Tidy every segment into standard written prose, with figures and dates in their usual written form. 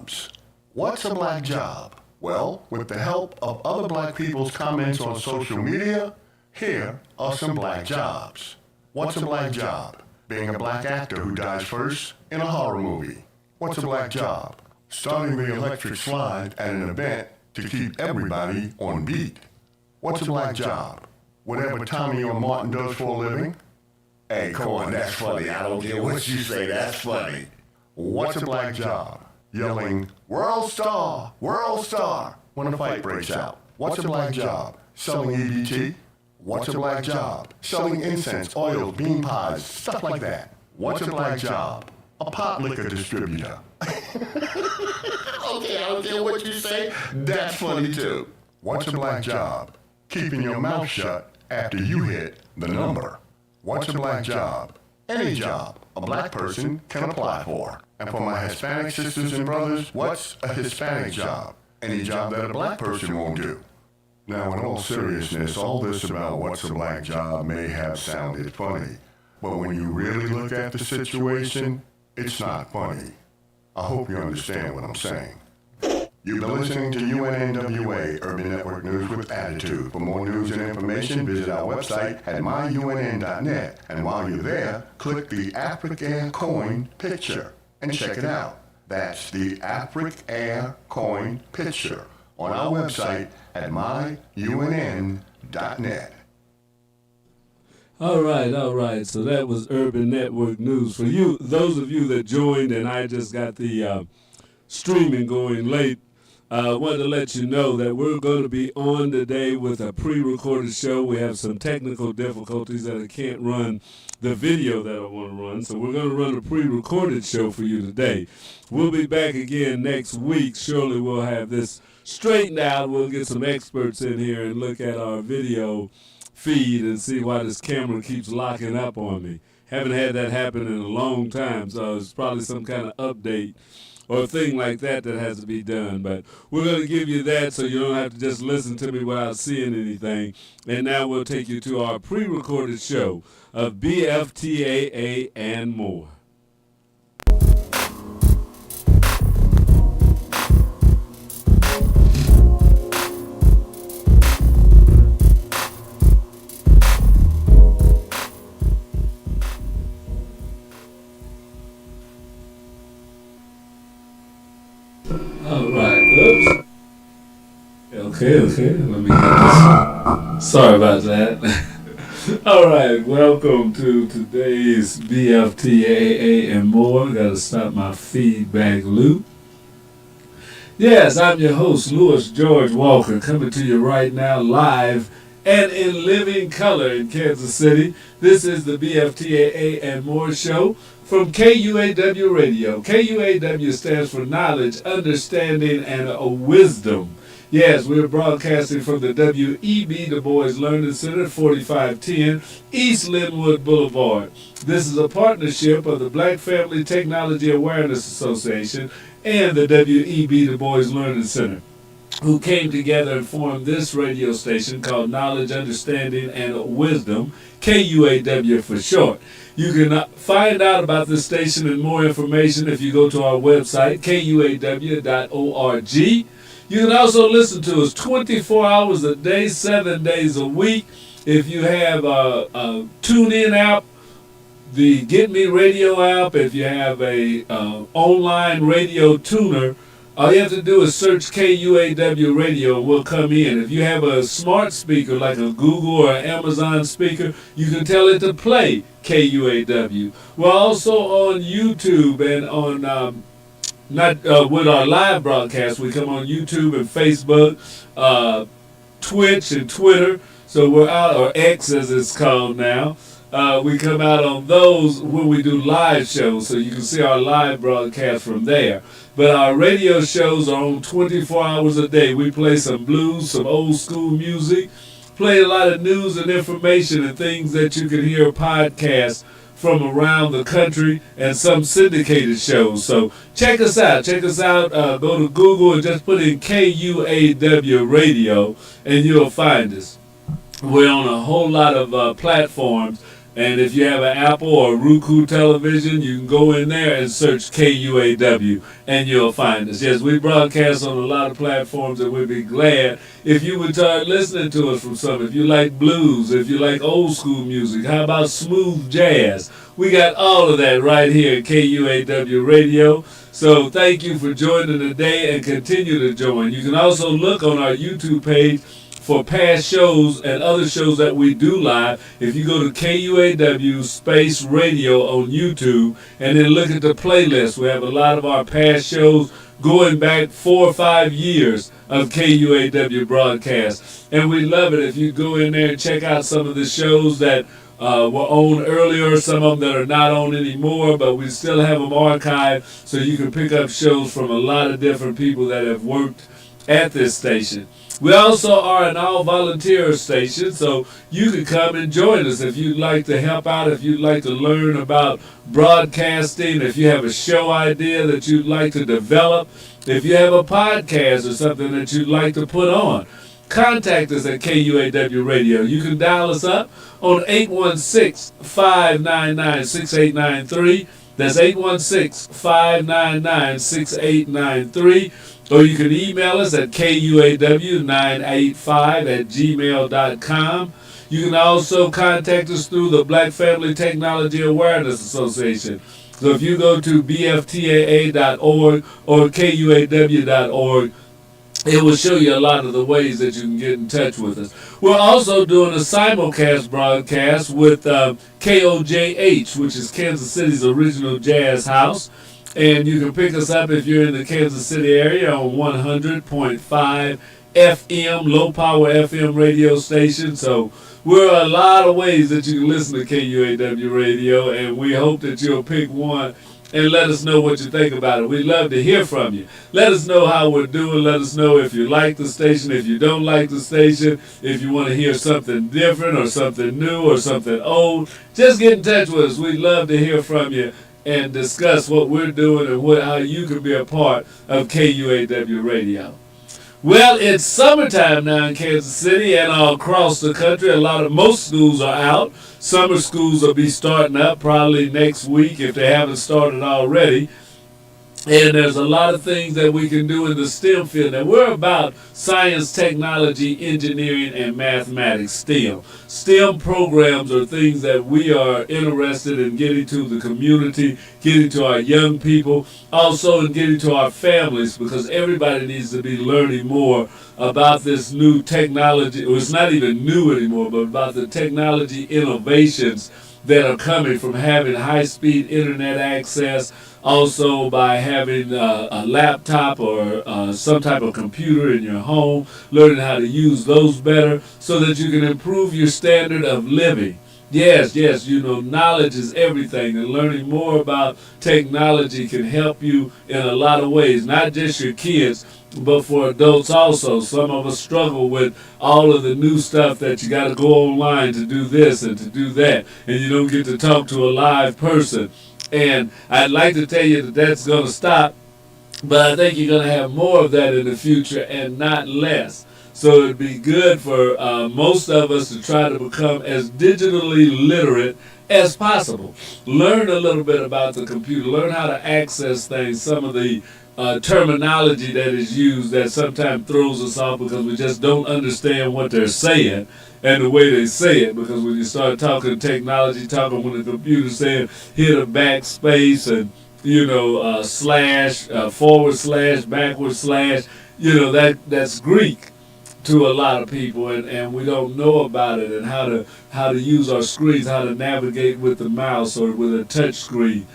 jobs. What's a black job? Well, with the help of other black people's comments on social media, here are some black jobs. What's a black job? Being a black actor who dies first in a horror movie. What's a black job? Starting the electric slide at an event to keep everybody on beat. What's a black job? Whatever Tommy or Martin does for a living. Hey, come on, that's funny. I don't care what you say, that's funny. What's a black job? Yelling, "World Star! World Star!" when a fight breaks out. What's a black job? Selling EBT? What's a black job? Selling incense, oils, bean pies, stuff like that. What's a black job? A pot liquor distributor. Okay, I don't care what you say, that's funny too. What's a black job? Keeping your mouth shut after you hit the number. What's a black job? Any job a black person can apply for. And for my Hispanic sisters and brothers, what's a Hispanic job? Any job that a black person won't do. Now, in all seriousness, all this about what's a black job may have sounded funny, but when you really look at the situation, it's not funny. I hope you understand what I'm saying. You've been listening to UNNWA, Urban Network News with Attitude. For more news and information, visit our website at myunn.net. And while you're there, click the Afric Air coin picture and check it out. That's the Afric Air coin picture on our website at myunn.net. All right. So that was Urban Network News. For you, those of you that joined, and I just got the streaming going late, I wanted to let you know that we're going to be on today with a pre-recorded show. We have some technical difficulties that I can't run the video that I want to run, so we're going to run a pre-recorded show for you today. We'll be back again next week. Surely we'll have this straightened out. We'll get some experts in here and look at our video feed and see why this camera keeps locking up on me. Haven't had that happen in a long time, so it's probably some kind of update or thing like that has to be done. But we're going to give you that so you don't have to just listen to me without seeing anything. And now we'll take you to our pre-recorded show of BFTAA and more. All right. Oops. Okay. Let me get this. Sorry about that. All right. Welcome to today's BFTAA and more. Got to stop my feedback loop. Yes, I'm your host, Louis George Walker, coming to you right now live and in living color in Kansas City. This is the BFTAA and more show from KUAW Radio. KUAW stands for Knowledge, Understanding, and Wisdom. Yes, we're broadcasting from the W.E.B. Du Bois Learning Center, 4510 East Linwood Boulevard. This is a partnership of the Black Family Technology Awareness Association and the W.E.B. Du Bois Learning Center, who came together and formed this radio station called Knowledge, Understanding, and Wisdom, KUAW for short. You can find out about this station and more information if you go to our website, kuaw.org. You can also listen to us 24 hours a day, 7 days a week. If you have a TuneIn app, the Get Me Radio app, if you have a online radio tuner, all you have to do is search KUAW Radio and we'll come in. If you have a smart speaker like a Google or Amazon speaker, you can tell it to play KUAW. We're also on YouTube and on with our live broadcast. We come on YouTube and Facebook, Twitch and Twitter. So we're out, or X as it's called now. We come out on those when we do live shows, so you can see our live broadcast from there. But our radio shows are on 24 hours a day. We play some blues, some old school music, play a lot of news and information and things that you can hear podcasts from around the country and some syndicated shows. So check us out. Go to Google and just put in KUAW Radio and you'll find us. We're on a whole lot of platforms. And if you have an Apple or Roku television, you can go in there and search KUAW, and you'll find us. Yes, we broadcast on a lot of platforms, and we'd be glad if you would start listening to us from some. If you like blues, if you like old school music, how about smooth jazz? We got all of that right here at KUAW Radio. So thank you for joining today, and continue to join. You can also look on our YouTube page for past shows and other shows that we do live. If you go to KUAW Space Radio on YouTube and then look at the playlist, we have a lot of our past shows going back 4 or 5 years of KUAW broadcasts. And we love it if you go in there and check out some of the shows that were on earlier, some of them that are not on anymore, but we still have them archived, so you can pick up shows from a lot of different people that have worked at this station. We also are an all-volunteer station, so you can come and join us if you'd like to help out, if you'd like to learn about broadcasting, if you have a show idea that you'd like to develop, if you have a podcast or something that you'd like to put on. Contact us at KUAW Radio. You can dial us up on 816-599-6893. That's 816-599-6893. Or you can email us at kuaw985@gmail.com. You can also contact us through the Black Family Technology Awareness Association. So if you go to BFTAA.org or KUAW.org, it will show you a lot of the ways that you can get in touch with us. We're also doing a simulcast broadcast with KOJH, which is Kansas City's original jazz house. And you can pick us up if you're in the Kansas City area on 100.5 FM, low-power FM radio station. So we're a lot of ways that you can listen to KUAW Radio, and we hope that you'll pick one and let us know what you think about it. We'd love to hear from you. Let us know how we're doing. Let us know if you like the station, if you don't like the station, if you want to hear something different or something new or something old. Just get in touch with us. We'd love to hear from you and discuss what we're doing and how you can be a part of KUAW Radio. Well, it's summertime now in Kansas City and all across the country. Most schools are out. Summer schools will be starting up probably next week if they haven't started already. And there's a lot of things that we can do in the STEM field. Now, we're about science, technology, engineering, and mathematics, STEM. STEM programs are things that we are interested in getting to the community, getting to our young people, also in getting to our families, because everybody needs to be learning more about this new technology. Well, it's not even new anymore, but about the technology innovations that are coming from having high-speed internet access, also by having a laptop or some type of computer in your home, learning how to use those better so that you can improve your standard of living. Yes, knowledge is everything, and learning more about technology can help you in a lot of ways, not just your kids, but for adults also. Some of us struggle with all of the new stuff that you got to go online to do this and to do that, and you don't get to talk to a live person. And I'd like to tell you that that's going to stop, but I think you're going to have more of that in the future and not less. So it'd be good for most of us to try to become as digitally literate as possible. Learn a little bit about the computer. Learn how to access things, some of the terminology that is used that sometimes throws us off because we just don't understand what they're saying and the way they say it. Because when you start talking technology, talking when the computer's saying hit a backspace and slash, forward slash, backward slash, that's Greek to a lot of people, and we don't know about it and how to use our screens, how to navigate with the mouse or with a touch screen.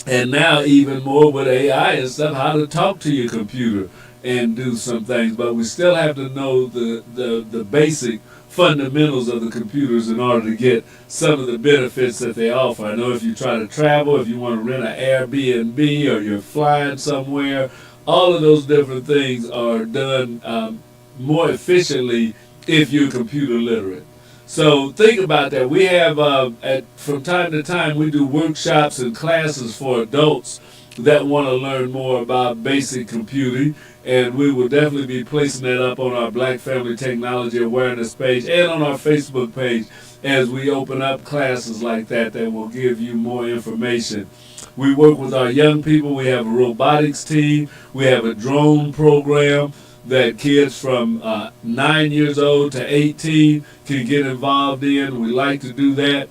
And now even more with AI and stuff, how to talk to your computer and do some things. But we still have to know the basic fundamentals of the computers in order to get some of the benefits that they offer. I know if you try to travel, if you want to rent an Airbnb or you're flying somewhere, all of those different things are done more efficiently if you're computer literate. So think about that. We have, from time to time, we do workshops and classes for adults that want to learn more about basic computing, and we will definitely be placing that up on our Black Family Technology Awareness page and on our Facebook page as we open up classes like that will give you more information. We work with our young people. We have a robotics team. We have a drone program that kids from 9 years old to 18 can get involved in. We like to do that.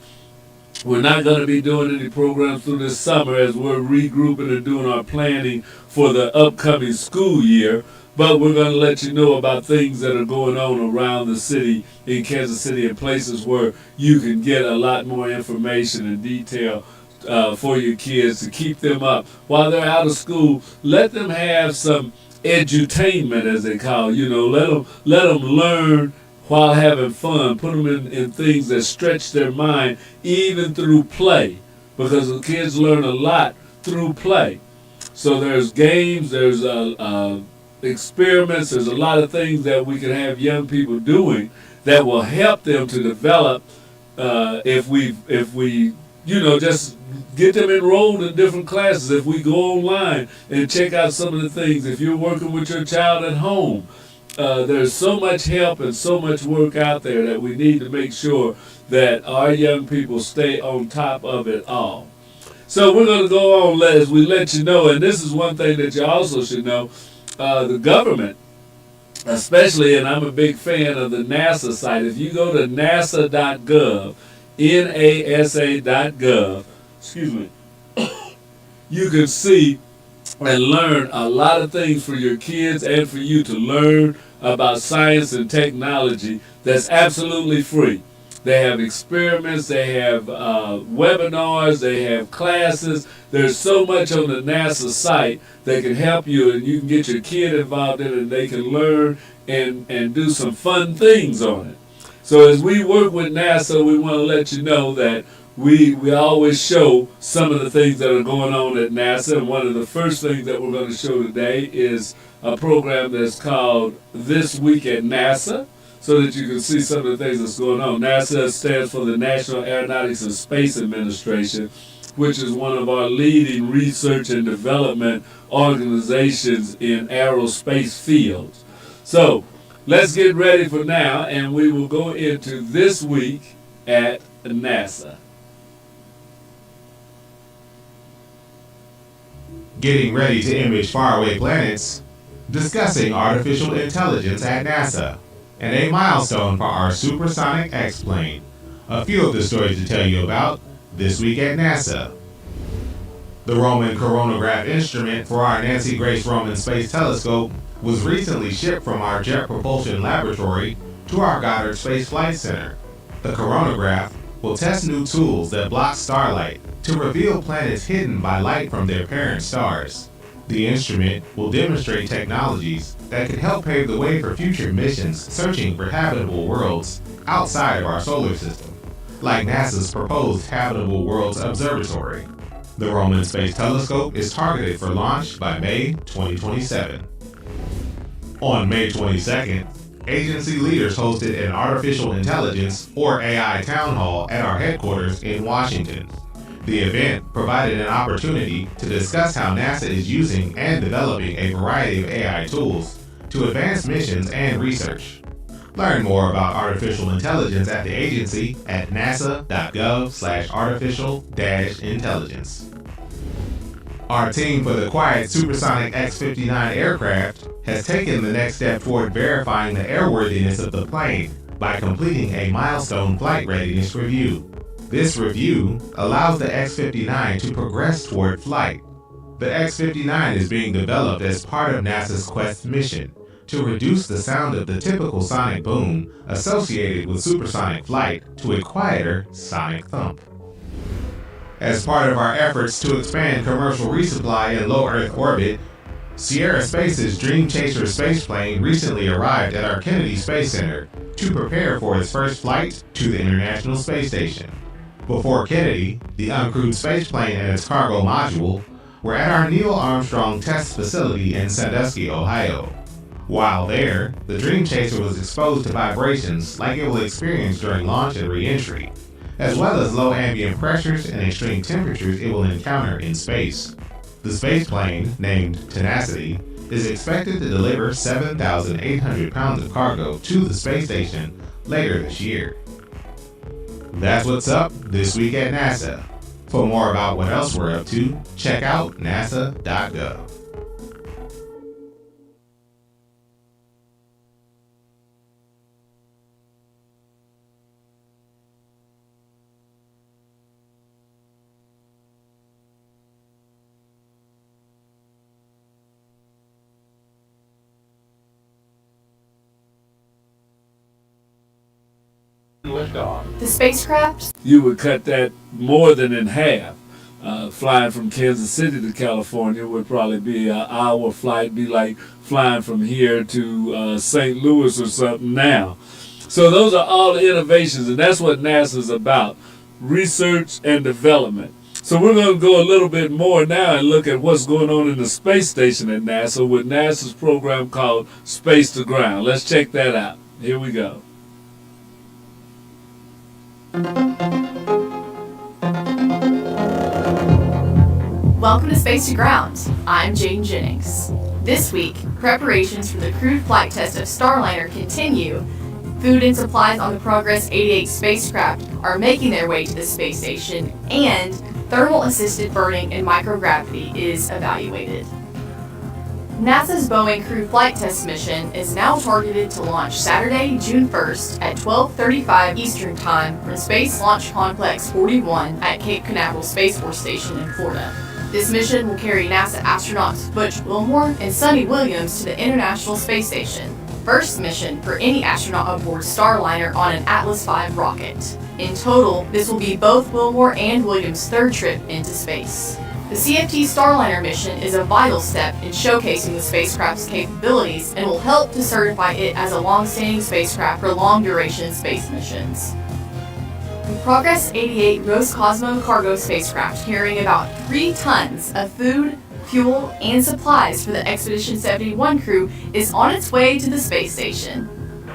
We're not going to be doing any programs through this summer as we're regrouping and doing our planning for the upcoming school year, but we're going to let you know about things that are going on around the city in Kansas City and places where you can get a lot more information and detail for your kids to keep them up. While they're out of school, let them have some edutainment, as they call it. Let them learn while having fun. Put them in things that stretch their mind, even through play, because the kids learn a lot through play. So there's games, there's experiments, there's a lot of things that we can have young people doing that will help them to develop if we just get them enrolled in different classes. If we go online and check out some of the things, if you're working with your child at home, there's so much help and so much work out there that we need to make sure that our young people stay on top of it all. So we're going to go on as we let you know, and this is one thing that you also should know, the government, especially, and I'm a big fan of the NASA site. If you go to nasa.gov, NASA.gov, excuse me, you can see and learn a lot of things for your kids and for you to learn about science and technology that's absolutely free. They have experiments, they have webinars, they have classes. There's so much on the NASA site that can help you, and you can get your kid involved in it, and they can learn and do some fun things on it. So as we work with NASA, we want to let you know that we always show some of the things that are going on at NASA, and one of the first things that we're going to show today is a program that's called This Week at NASA, so that you can see some of the things that's going on. NASA stands for the National Aeronautics and Space Administration, which is one of our leading research and development organizations in aerospace fields. So let's get ready for now, and we will go into This Week at NASA. Getting ready to image faraway planets, discussing artificial intelligence at NASA, and a milestone for our supersonic X-plane. A few of the stories to tell you about This Week at NASA. The Roman coronagraph instrument for our Nancy Grace Roman Space Telescope was recently shipped from our Jet Propulsion Laboratory to our Goddard Space Flight Center. The coronagraph will test new tools that block starlight to reveal planets hidden by light from their parent stars. The instrument will demonstrate technologies that could help pave the way for future missions searching for habitable worlds outside of our solar system, like NASA's proposed Habitable Worlds Observatory. The Roman Space Telescope is targeted for launch by May 2027. On May 22nd, agency leaders hosted an Artificial Intelligence, or AI, town hall at our headquarters in Washington. The event provided an opportunity to discuss how NASA is using and developing a variety of AI tools to advance missions and research. Learn more about artificial intelligence at the agency at nasa.gov/artificial-intelligence. Our team for the quiet supersonic X-59 aircraft has taken the next step toward verifying the airworthiness of the plane by completing a milestone flight readiness review. This review allows the X-59 to progress toward flight. The X-59 is being developed as part of NASA's Quest mission to reduce the sound of the typical sonic boom associated with supersonic flight to a quieter sonic thump. As part of our efforts to expand commercial resupply in low Earth orbit, Sierra Space's Dream Chaser spaceplane recently arrived at our Kennedy Space Center to prepare for its first flight to the International Space Station. Before Kennedy, the uncrewed spaceplane and its cargo module were at our Neil Armstrong Test Facility in Sandusky, Ohio. While there, the Dream Chaser was exposed to vibrations like it will experience during launch and re-entry, as well as low ambient pressures and extreme temperatures it will encounter in space. The spaceplane, named Tenacity, is expected to deliver 7,800 pounds of cargo to the space station later this year. That's what's up this week at NASA. For more about what else we're up to, check out nasa.gov. The spacecraft? You would cut that more than in half. Flying from Kansas City to California would probably be an hour flight, be like flying from here to St. Louis or something now. So those are all the innovations, and that's what NASA's about, research and development. So we're going to go a little bit more now and look at what's going on in the space station at NASA with NASA's program called Space to Ground. Let's check that out. Here we go. Welcome to Space to Ground. I'm Jane Jennings. This week, preparations for the crewed flight test of Starliner continue. Food and supplies on the Progress 88 spacecraft are making their way to the space station, and thermal-assisted burning and microgravity is evaluated. NASA's Boeing Crew Flight Test mission is now targeted to launch Saturday, June 1st at 12:35 Eastern Time from Space Launch Complex 41 at Cape Canaveral Space Force Station in Florida. This mission will carry NASA astronauts Butch Wilmore and Sonny Williams to the International Space Station, first mission for any astronaut aboard Starliner on an Atlas V rocket. In total, this will be both Wilmore and Williams' third trip into space. The CFT Starliner mission is a vital step in showcasing the spacecraft's capabilities and will help to certify it as a long-standing spacecraft for long-duration space missions. The Progress 88 Roscosmo cargo spacecraft, carrying about 3 tons of food, fuel, and supplies for the Expedition 71 crew, is on its way to the space station.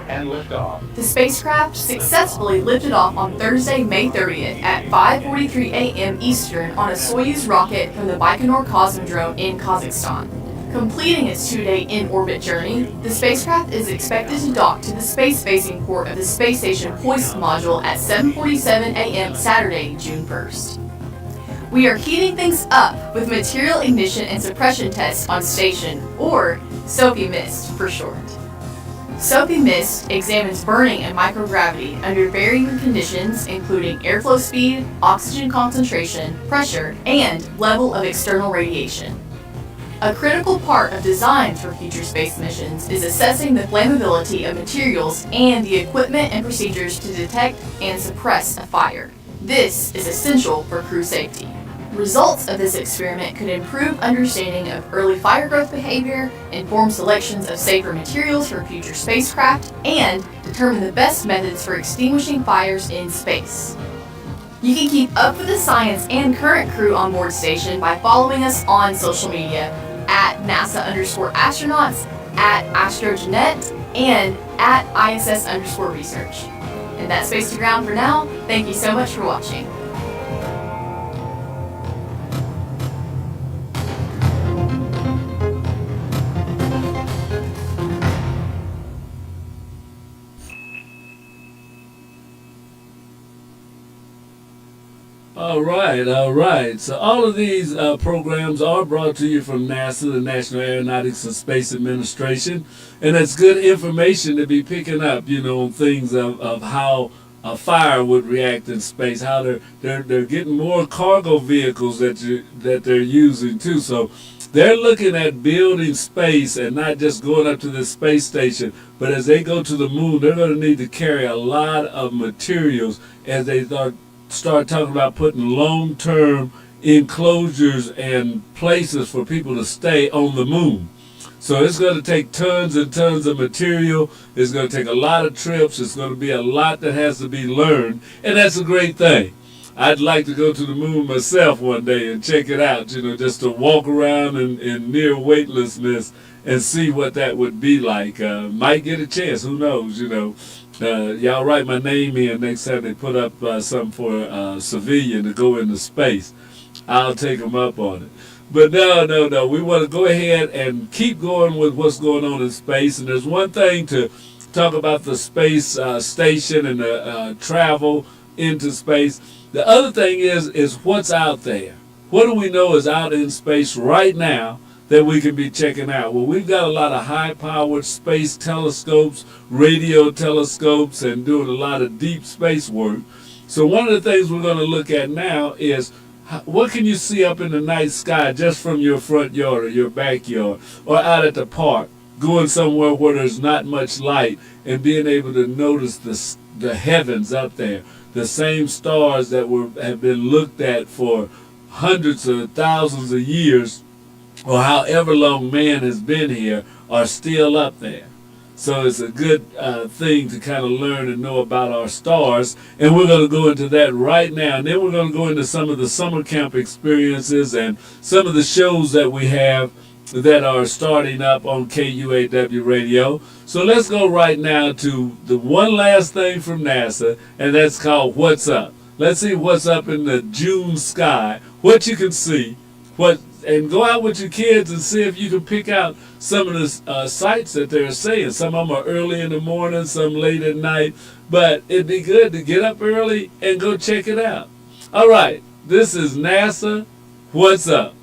And liftoff. The spacecraft successfully lifted off on Thursday, May 30th at 5:43 a.m. Eastern on a Soyuz rocket from the Baikonur Cosmodrome in Kazakhstan. Completing its 2-day in-orbit journey, the spacecraft is expected to dock to the space-facing port of the space station hoist module at 7:47 a.m. Saturday, June 1st. We are heating things up with material ignition and suppression tests on station, or SOPI MIST for short. SOPI MIST examines burning and microgravity under varying conditions including airflow speed, oxygen concentration, pressure, and level of external radiation. A critical part of designs for future space missions is assessing the flammability of materials and the equipment and procedures to detect and suppress a fire. This is essential for crew safety. Results of this experiment could improve understanding of early fire growth behavior, inform selections of safer materials for future spacecraft, and determine the best methods for extinguishing fires in space. You can keep up with the science and current crew on board station by following us on social media at NASA_astronauts, at AstroGenet, and at ISS_research. And that's Space to Ground for now. Thank you so much for watching. All right. So all of these programs are brought to you from NASA, the National Aeronautics and Space Administration, and it's good information to be picking up, on things of how a fire would react in space, how they're getting more cargo vehicles that they're using too. So they're looking at building space and not just going up to the space station, but as they go to the moon, they're going to need to carry a lot of materials as they start talking about putting long-term enclosures and places for people to stay on the moon. So it's going to take tons and tons of material. It's going to take a lot of trips. It's going to be a lot that has to be learned, and that's a great thing. I'd like to go to the moon myself one day and check it out, just to walk around in near weightlessness and see what that would be like. Might get a chance, who knows, y'all write my name in next time they put up something for civilian to go into space. I'll take them up on it. But no. We want to go ahead and keep going with what's going on in space. And there's one thing to talk about the space station and the travel into space. The other thing is what's out there. What do we know is out in space right now that we can be checking out? Well, we've got a lot of high-powered space telescopes, radio telescopes, and doing a lot of deep space work. So one of the things we're going to look at now is what can you see up in the night sky just from your front yard or your backyard or out at the park, going somewhere where there's not much light and being able to notice the heavens up there, the same stars that have been looked at for hundreds or thousands of years or however long man has been here are still up there. So it's a good thing to kind of learn and know about our stars. And we're going to go into that right now. And then we're going to go into some of the summer camp experiences and some of the shows that we have that are starting up on KUAW Radio. So let's go right now to the one last thing from NASA, and that's called What's Up. Let's see what's up in the June sky, what you can see, and go out with your kids and see if you can pick out some of the sites that they're saying. Some of them are early in the morning, some late at night, but it'd be good to get up early and go check it out. All right, this is NASA, What's Up?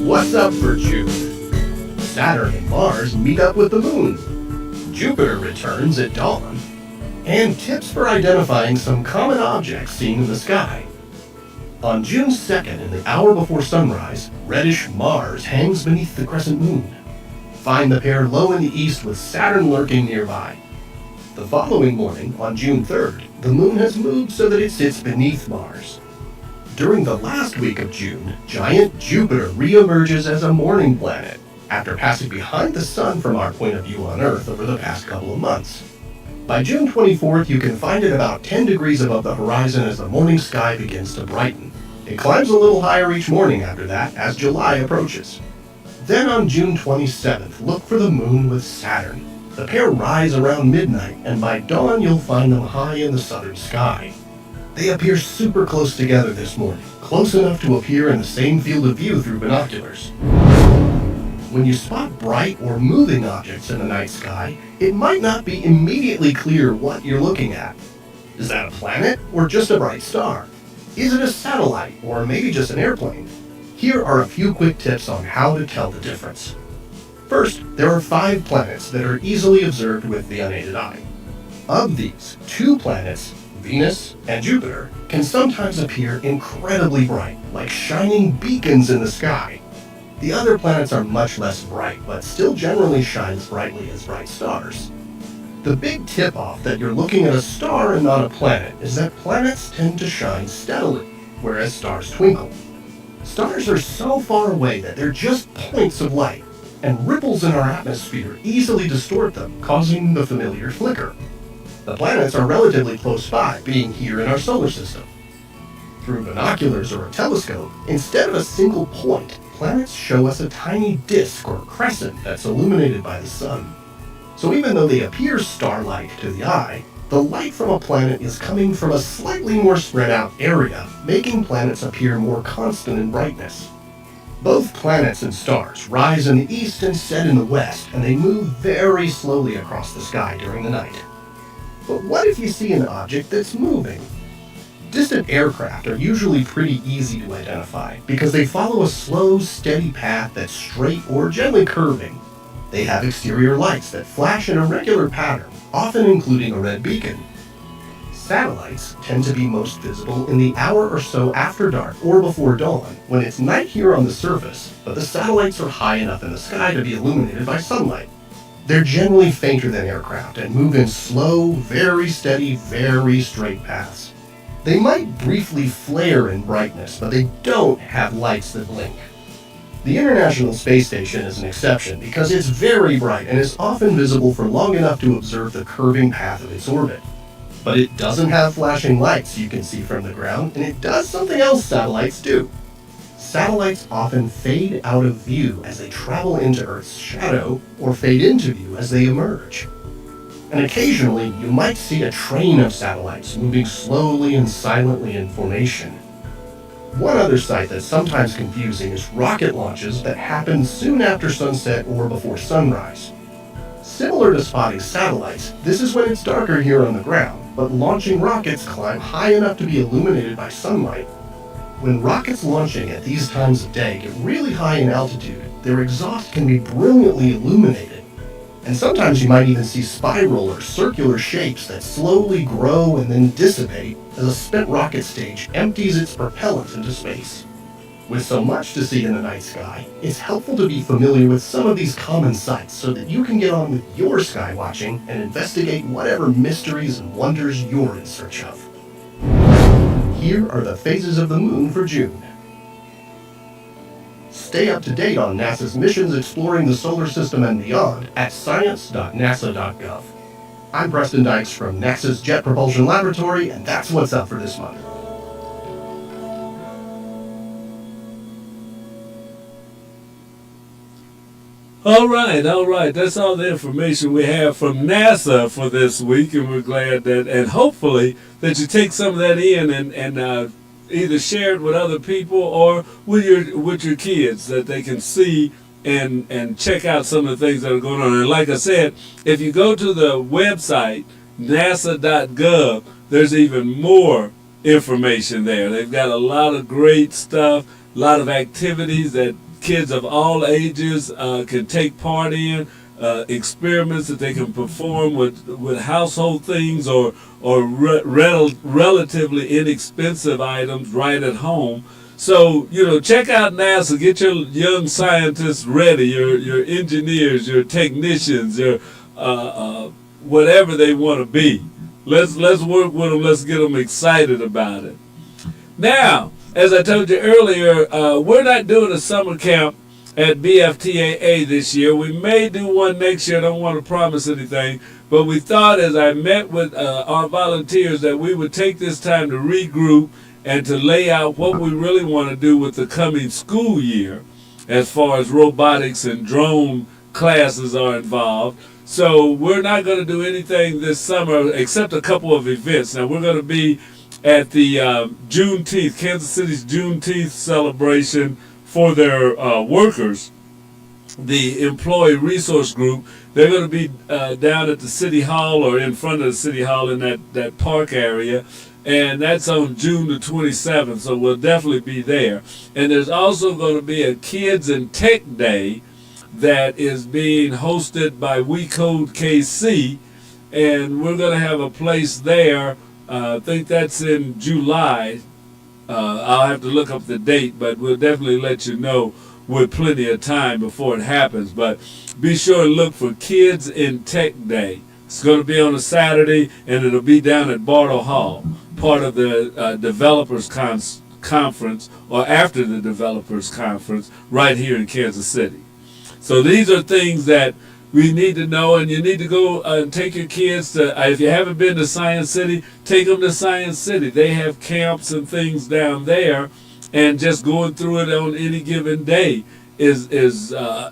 What's up for June? Saturn and Mars meet up with the moon. Jupiter returns at dawn. And tips for identifying some common objects seen in the sky. On June 2nd, in the hour before sunrise, reddish Mars hangs beneath the crescent moon. Find the pair low in the east with Saturn lurking nearby. The following morning, on June 3rd, the moon has moved so that it sits beneath Mars. During the last week of June, giant Jupiter reemerges as a morning planet after passing behind the sun from our point of view on Earth over the past couple of months. By June 24th, you can find it about 10 degrees above the horizon as the morning sky begins to brighten. It climbs a little higher each morning after that as July approaches. Then on June 27th, look for the moon with Saturn. The pair rise around midnight, and by dawn you'll find them high in the southern sky. They appear super close together this morning, close enough to appear in the same field of view through binoculars. When you spot bright or moving objects in the night sky, it might not be immediately clear what you're looking at. Is that a planet or just a bright star? Is it a satellite or maybe just an airplane? Here are a few quick tips on how to tell the difference. First, there are 5 planets that are easily observed with the unaided eye. Of these, 2 planets, Venus and Jupiter, can sometimes appear incredibly bright, like shining beacons in the sky. The other planets are much less bright, but still generally shine as brightly as bright stars. The big tip-off that you're looking at a star and not a planet is that planets tend to shine steadily, whereas stars twinkle. Stars are so far away that they're just points of light, and ripples in our atmosphere easily distort them, causing the familiar flicker. The planets are relatively close by, being here in our solar system. Through binoculars or a telescope, instead of a single point, planets show us a tiny disk or crescent that's illuminated by the sun. So even though they appear star-like to the eye, the light from a planet is coming from a slightly more spread out area, making planets appear more constant in brightness. Both planets and stars rise in the east and set in the west, and they move very slowly across the sky during the night. But what if you see an object that's moving? Distant aircraft are usually pretty easy to identify because they follow a slow, steady path that's straight or gently curving. They have exterior lights that flash in a regular pattern, often including a red beacon. Satellites tend to be most visible in the hour or so after dark or before dawn, when it's night here on the surface, but the satellites are high enough in the sky to be illuminated by sunlight. They're generally fainter than aircraft and move in slow, very steady, very straight paths. They might briefly flare in brightness, but they don't have lights that blink. The International Space Station is an exception because it's very bright and is often visible for long enough to observe the curving path of its orbit. But it doesn't have flashing lights you can see from the ground, and it does something else satellites do. Satellites often fade out of view as they travel into Earth's shadow or fade into view as they emerge. And occasionally, you might see a train of satellites moving slowly and silently in formation. One other sight that's sometimes confusing is rocket launches that happen soon after sunset or before sunrise. Similar to spotting satellites, this is when it's darker here on the ground, but launching rockets climb high enough to be illuminated by sunlight. When rockets launching at these times of day get really high in altitude, their exhaust can be brilliantly illuminated. And sometimes you might even see spiral or circular shapes that slowly grow and then dissipate as a spent rocket stage empties its propellant into space. With so much to see in the night sky, it's helpful to be familiar with some of these common sights so that you can get on with your sky watching and investigate whatever mysteries and wonders you're in search of. Here are the phases of the moon for June. Stay up to date on NASA's missions exploring the solar system and beyond at science.nasa.gov. I'm Preston Dykes from NASA's Jet Propulsion Laboratory, and that's what's up for this month. All right. That's all the information we have from NASA for this week, and we're glad that, and hopefully, that you take some of that in and either share it with other people or with your kids, that they can see and check out some of the things that are going on. And like I said, if you go to the website, nasa.gov, there's even more information there. They've got a lot of great stuff, a lot of activities that kids of all ages can take part in, experiments that they can perform with household things or relatively inexpensive items right at home. So, check out NASA, get your young scientists ready, your engineers, your technicians, your whatever they want to be. Let's work with them, let's get them excited about it. Now, as I told you earlier, we're not doing a summer camp at BFTAA this year. We may do one next year. I don't want to promise anything. But we thought, as I met with our volunteers, that we would take this time to regroup and to lay out what we really want to do with the coming school year as far as robotics and drone classes are involved. So we're not going to do anything this summer except a couple of events. Now, we're going to be at the Juneteenth, Kansas City's Juneteenth celebration for their workers, the Employee Resource Group. They're going to be down at the City Hall or in front of the City Hall in that park area, and that's on June the 27th, so we'll definitely be there. And there's also going to be a Kids and Tech Day that is being hosted by We Code KC, and we're going to have a place there. I think that's in July. I'll have to look up the date, but we'll definitely let you know with plenty of time before it happens. But be sure to look for Kids in Tech Day. It's going to be on a Saturday, and it'll be down at Bartle Hall, part of the Developers Conference, or after the Developers Conference, right here in Kansas City. So these are things that we need to know, and you need to go and take your kids to, if you haven't been to Science City, take them to Science City. They have camps and things down there, and just going through it on any given day is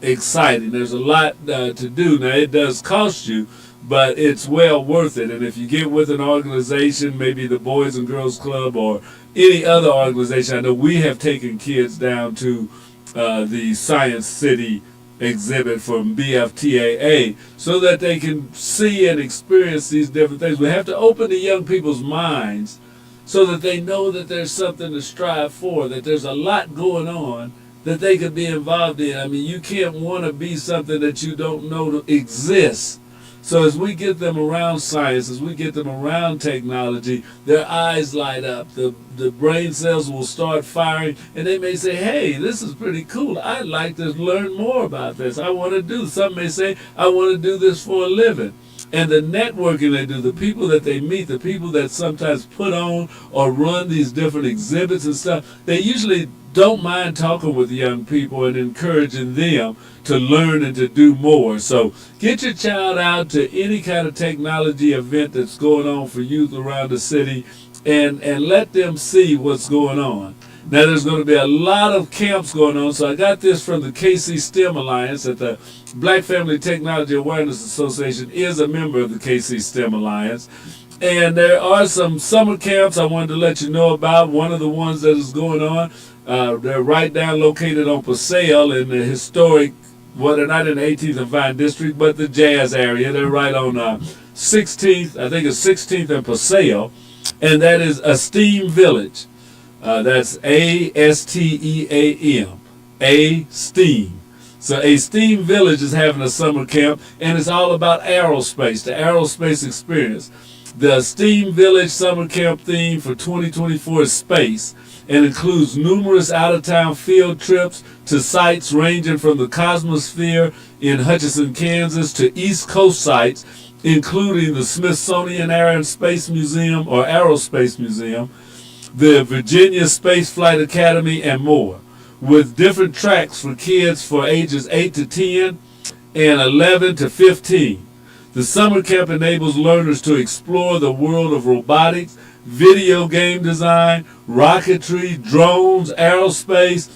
exciting. There's a lot to do. Now, it does cost you, but it's well worth it. And if you get with an organization, maybe the Boys and Girls Club or any other organization, I know we have taken kids down to the Science City exhibit from BFTAA so that they can see and experience these different things. We have to open the young people's minds so that they know that there's something to strive for, that there's a lot going on that they could be involved in. I mean, you can't want to be something that you don't know exists. So as we get them around science, as we get them around technology, their eyes light up, the brain cells will start firing, and they may say, hey, this is pretty cool. I'd like to learn more about this. I want to do. Some may say, I want to do this for a living. And the networking they do, the people that they meet, the people that sometimes put on or run these different exhibits and stuff, they usually don't mind talking with young people and encouraging them to learn and to do more. So get your child out to any kind of technology event that's going on for youth around the city and let them see what's going on. Now, there's going to be a lot of camps going on. So I got this from the KC STEM Alliance, that the Black Family Technology Awareness Association is a member of the KC STEM Alliance. And there are some summer camps I wanted to let you know about. One of the ones that is going on, they're right down located on Paseo in the historic well, they're not in the 18th and Vine District, but the Jazz area. They're right on 16th, I think it's 16th and Paseo, and that is a STEAM Village. That's ASTEAM, a STEAM. So a STEAM Village is having a summer camp, and it's all about aerospace, the aerospace experience. The STEAM Village summer camp theme for 2024 is space, and includes numerous out-of-town field trips to sites ranging from the Cosmosphere in Hutchinson, Kansas, to East Coast sites, including the Smithsonian Air and Space Museum or Aerospace Museum, the Virginia Space Flight Academy, and more, with different tracks for kids for ages 8 to 10 and 11 to 15. The summer camp enables learners to explore the world of robotics, video game design, rocketry, drones, aerospace,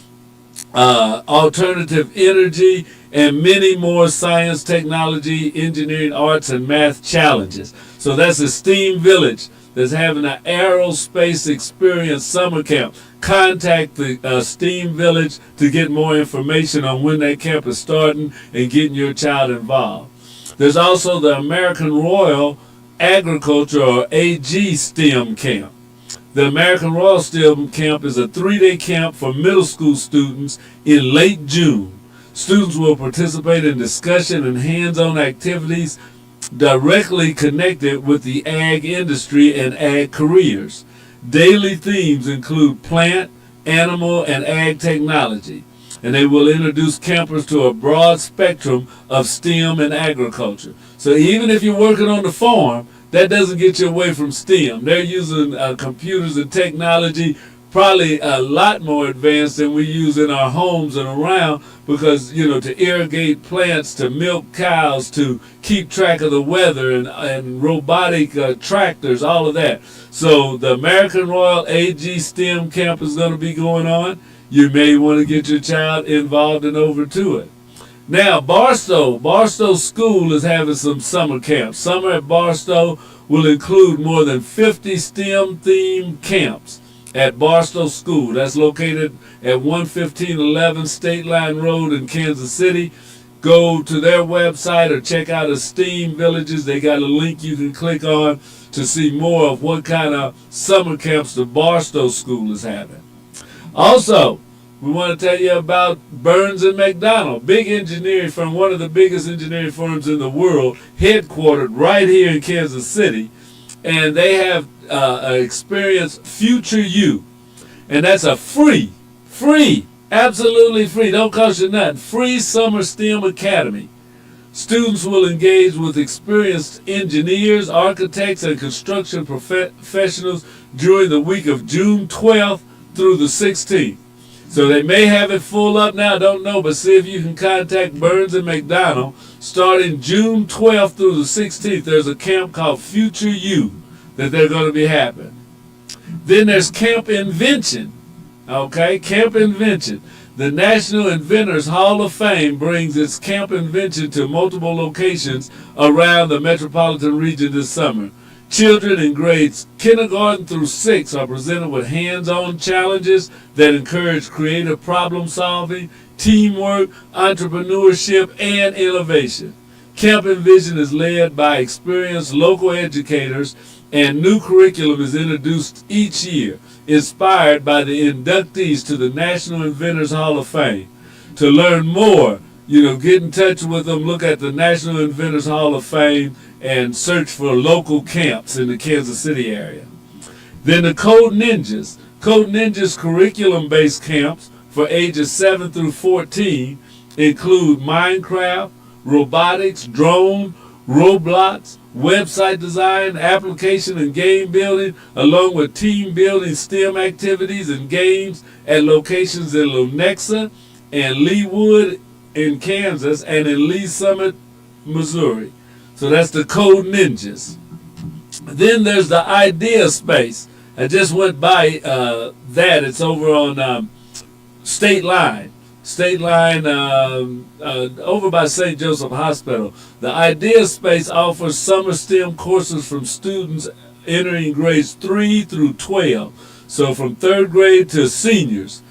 alternative energy, and many more science, technology, engineering, arts, and math challenges. So that's a STEAM Village that's having an aerospace experience summer camp. Contact the STEAM Village to get more information on when that camp is starting and getting your child involved. There's also the American Royal Agriculture or AG STEM Camp. The American Royal STEM Camp is a 3-day camp for middle school students in late June. Students will participate in discussion and hands-on activities directly connected with the ag industry and ag careers. Daily themes include plant, animal, and ag technology, and they will introduce campers to a broad spectrum of STEM and agriculture. So even if you're working on the farm, that doesn't get you away from STEM. They're using computers and technology probably a lot more advanced than we use in our homes and around, because, you know, to irrigate plants, to milk cows, to keep track of the weather, and robotic tractors, all of that. So the American Royal AG STEM Camp is going to be going on. You may want to get your child involved and over to it. Now, Barstow School is having some summer camps. Summer at Barstow will include more than 50 STEM-themed camps at Barstow School. That's located at 11511 State Line Road in Kansas City. Go to their website or check out the STEAM Villages. They got a link you can click on to see more of what kind of summer camps the Barstow School is having. Also, we want to tell you about Burns and McDonnell, big engineering firm, one of the biggest engineering firms in the world, headquartered right here in Kansas City. And they have experienced Future You. And that's a free, absolutely free, don't cost you nothing, free summer STEM academy. Students will engage with experienced engineers, architects, and construction professionals during the week of June 12th through the 16th. So they may have it full up now, don't know, but see if you can contact Burns and McDonnell. Starting June 12th through the 16th, there's a camp called Future You that they're going to be having. Then there's Camp Invention. Okay, Camp Invention. The National Inventors Hall of Fame brings its Camp Invention to multiple locations around the metropolitan region this summer. Children in grades kindergarten through 6 are presented with hands-on challenges that encourage creative problem solving, teamwork, entrepreneurship, and innovation. Camp Envision is led by experienced local educators, and new curriculum is introduced each year, inspired by the inductees to the National Inventors Hall of Fame. To learn more, get in touch with them, look at the National Inventors Hall of Fame, and search for local camps in the Kansas City area. Then the Code Ninjas. Code Ninjas curriculum-based camps for ages 7 through 14 include Minecraft, robotics, drone, Roblox, website design, application and game building, along with team building STEM activities and games at locations in Lenexa and Leawood in Kansas and in Lee Summit, Missouri. So that's the Code Ninjas. Then there's the Idea Space. I just went by that. It's over on State Line. State Line over by St. Joseph Hospital. The Idea Space offers summer STEM courses from students entering grades 3 through 12. So from 3rd grade to seniors.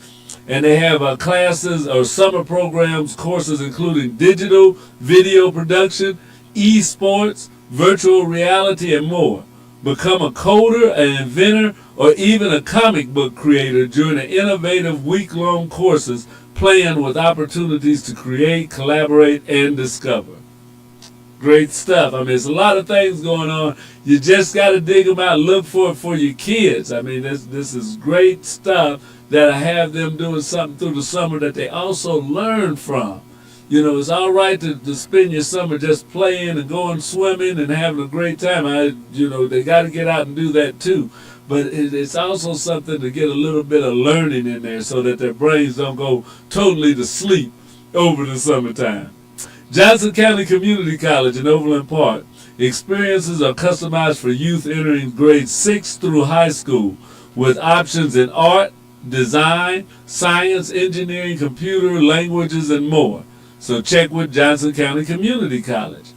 And they have classes or summer programs, courses including digital, video production, esports, virtual reality, and more. Become a coder, an inventor, or even a comic book creator during the innovative week-long courses planned with opportunities to create, collaborate, and discover. Great stuff. I mean, there's a lot of things going on. You just got to dig them out, look for it for your kids. I mean, this is great stuff that I have them doing something through the summer that they also learn from. You know, it's all right to spend your summer just playing and going swimming and having a great time. They got to get out and do that too. But it's also something to get a little bit of learning in there so that their brains don't go totally to sleep over the summertime. Johnson County Community College in Overland Park. Experiences are customized for youth entering grades 6 through high school with options in art, design, science, engineering, computer, languages, and more. So check with Johnson County Community College.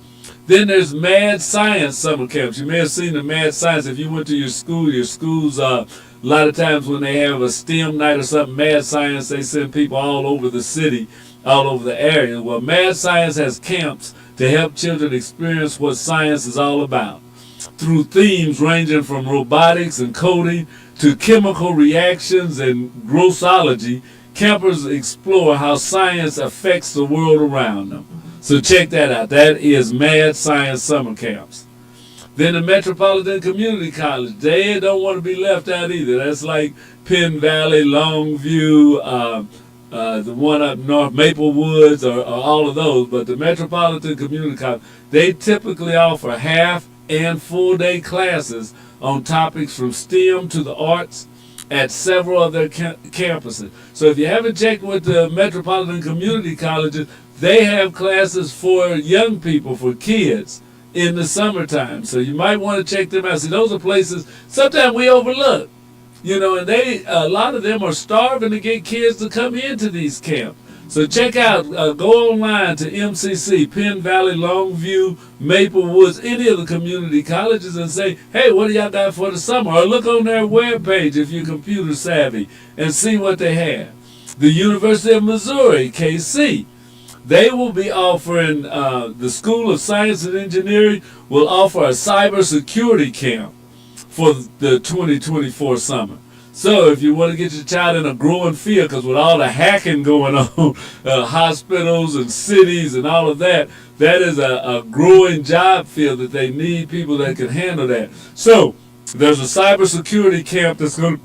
Then there's Mad Science summer camps. You may have seen the Mad Science if you went to your schools, a lot of times when they have a STEM night or something, Mad Science, they send people all over the city, all over the area. Well, Mad Science has camps to help children experience what science is all about. Through themes ranging from robotics and coding to chemical reactions and grossology, campers explore how science affects the world around them. So check that out. That is Mad Science Summer Camps. Then the Metropolitan Community College. They don't want to be left out either. That's like Penn Valley, Longview, the one up north, Maple Woods, or all of those. But the Metropolitan Community College, they typically offer half and full day classes on topics from STEM to the arts at several of their campuses. So if you haven't checked with the Metropolitan Community Colleges, they have classes for young people, for kids, in the summertime. So you might want to check them out. See, those are places sometimes we overlook. And a lot of them are starving to get kids to come into these camps. So check out, go online to MCC, Penn Valley, Longview, Maple Woods, any of the community colleges and say, hey, what do y'all got for the summer? Or look on their webpage if you're computer savvy and see what they have. The University of Missouri, KC, they will be offering, the School of Science and Engineering will offer a cybersecurity camp for the 2024 summer. So if you want to get your child in a growing field, because with all the hacking going on, hospitals and cities and all of that, that is a growing job field that they need people that can handle that. So there's a cybersecurity camp that's going to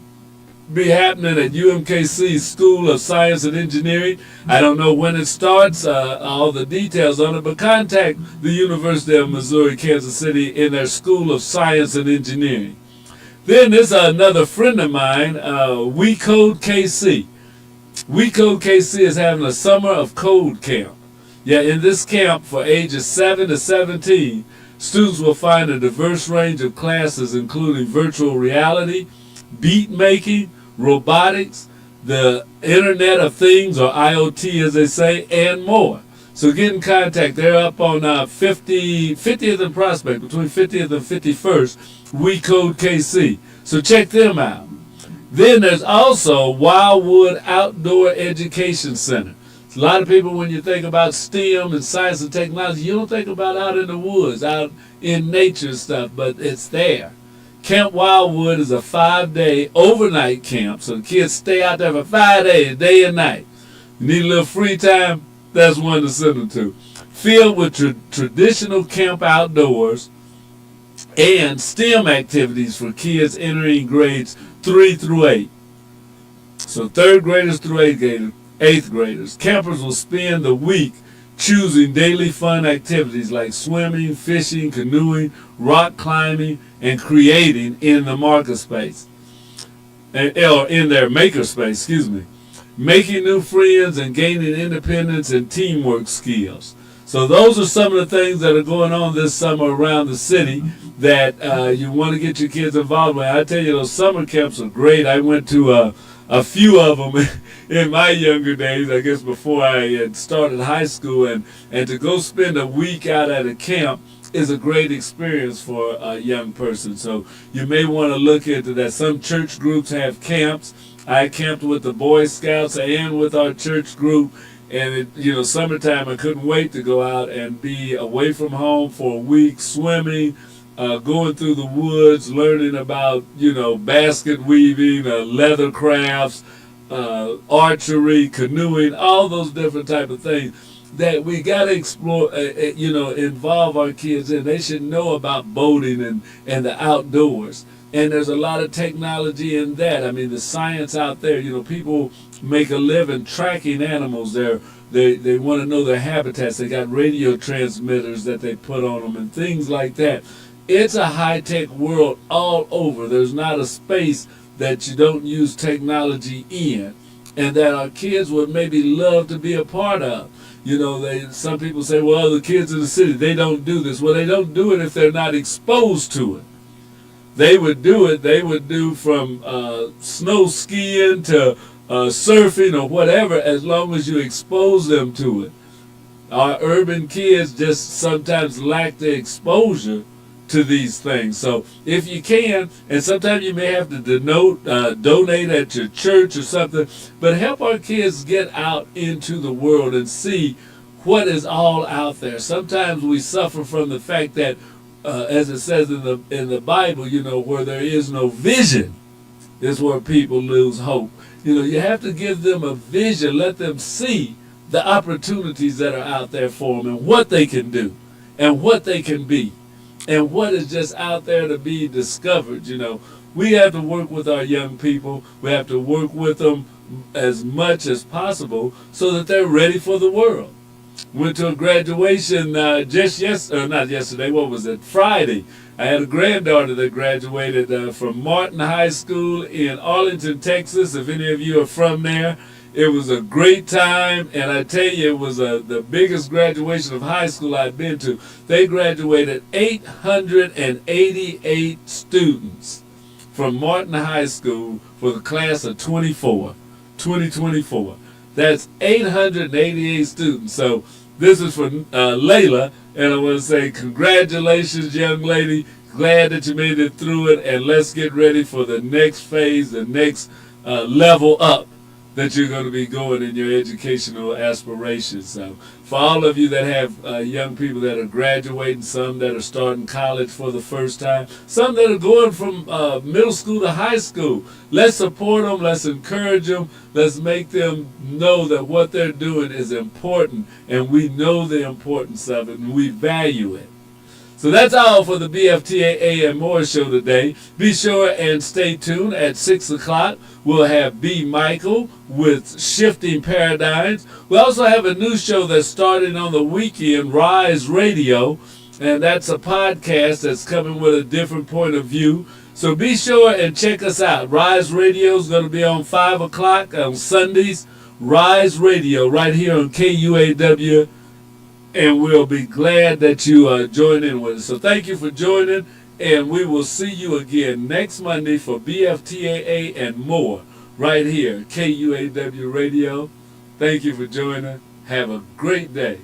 be happening at UMKC School of Science and Engineering. I don't know when it starts, all the details on it, but contact the University of Missouri, Kansas City in their School of Science and Engineering. Then there's another friend of mine, We Code KC. We Code KC is having a Summer of Code camp. Yeah, in this camp for ages 7 to 17, students will find a diverse range of classes including virtual reality, beat making, robotics, the Internet of Things, or IoT as they say, and more. So get in contact. They're up on 50th and Prospect, between 50th and 51st, We Code KC. So check them out. Then there's also Wildwood Outdoor Education Center. A lot of people, when you think about STEM and science and technology, you don't think about out in the woods, out in nature and stuff, but it's there. Camp Wildwood is a 5-day overnight camp, so the kids stay out there for 5 days, day and night. You need a little free time, that's one to send them to. Filled with traditional camp outdoors and STEM activities for kids entering grades 3 through 8. So 3rd graders through 8th graders. Campers will spend the week choosing daily fun activities like swimming, fishing, canoeing, rock climbing, and creating in the makerspace. Or in their makerspace, making new friends and gaining independence and teamwork skills. So those are some of the things that are going on this summer around the city that you want to get your kids involved with. I tell you, those summer camps are great. I went to a few of them in my younger days, I guess before I had started high school, and to go spend a week out at a camp is a great experience for a young person. So you may want to look into that. Some church groups have camps. I camped with the Boy Scouts and with our church group. And summertime, I couldn't wait to go out and be away from home for a week, swimming, going through the woods, learning about, basket weaving, leather crafts, archery, canoeing, all those different type of things that we got to explore, involve our kids in. They should know about boating and the outdoors. And there's a lot of technology in that. I mean, the science out there, people make a living tracking animals. They want to know their habitats. They got radio transmitters that they put on them and things like that. It's a high-tech world all over. There's not a space that you don't use technology in, and that our kids would maybe love to be a part of. Some people say, well, the kids in the city, they don't do this. Well, they don't do it if they're not exposed to it. They would do it. They would do from snow skiing to surfing or whatever, as long as you expose them to it. Our urban kids just sometimes lack the exposure to these things. So if you can, and sometimes you may have to donate at your church or something, but help our kids get out into the world and see what is all out there. Sometimes we suffer from the fact that as it says in the Bible, where there is no vision is where people lose hope. You have to give them a vision, let them see the opportunities that are out there for them and what they can do and what they can be and what is just out there to be discovered. We have to work with our young people. We have to work with them as much as possible so that they're ready for the world. Went to a graduation Friday. I had a granddaughter that graduated from Martin High School in Arlington, Texas. If any of you are from there, it was a great time, and I tell you, it was the biggest graduation of high school I've been to. They graduated 888 students from Martin High School for the class of 2024. That's 888 students. So this is for Layla, and I want to say congratulations, young lady. Glad that you made it through it, and let's get ready for the next phase, the next level up that you're going to be going in your educational aspirations. So for all of you that have young people that are graduating, some that are starting college for the first time, some that are going from middle school to high school, let's support them, let's encourage them, let's make them know that what they're doing is important, and we know the importance of it, and we value it. So that's all for the BFTAA and More show today. Be sure and stay tuned at 6 o'clock. We'll have B. Michael with Shifting Paradigms. We also have a new show that's starting on the weekend, Rise Radio, and that's a podcast that's coming with a different point of view. So be sure and check us out. Rise Radio is going to be on 5 o'clock on Sundays. Rise Radio right here on KUAW. And we'll be glad that you join in with us. So thank you for joining, and we will see you again next Monday for BFTAA and More right here, KUAW Radio. Thank you for joining. Have a great day.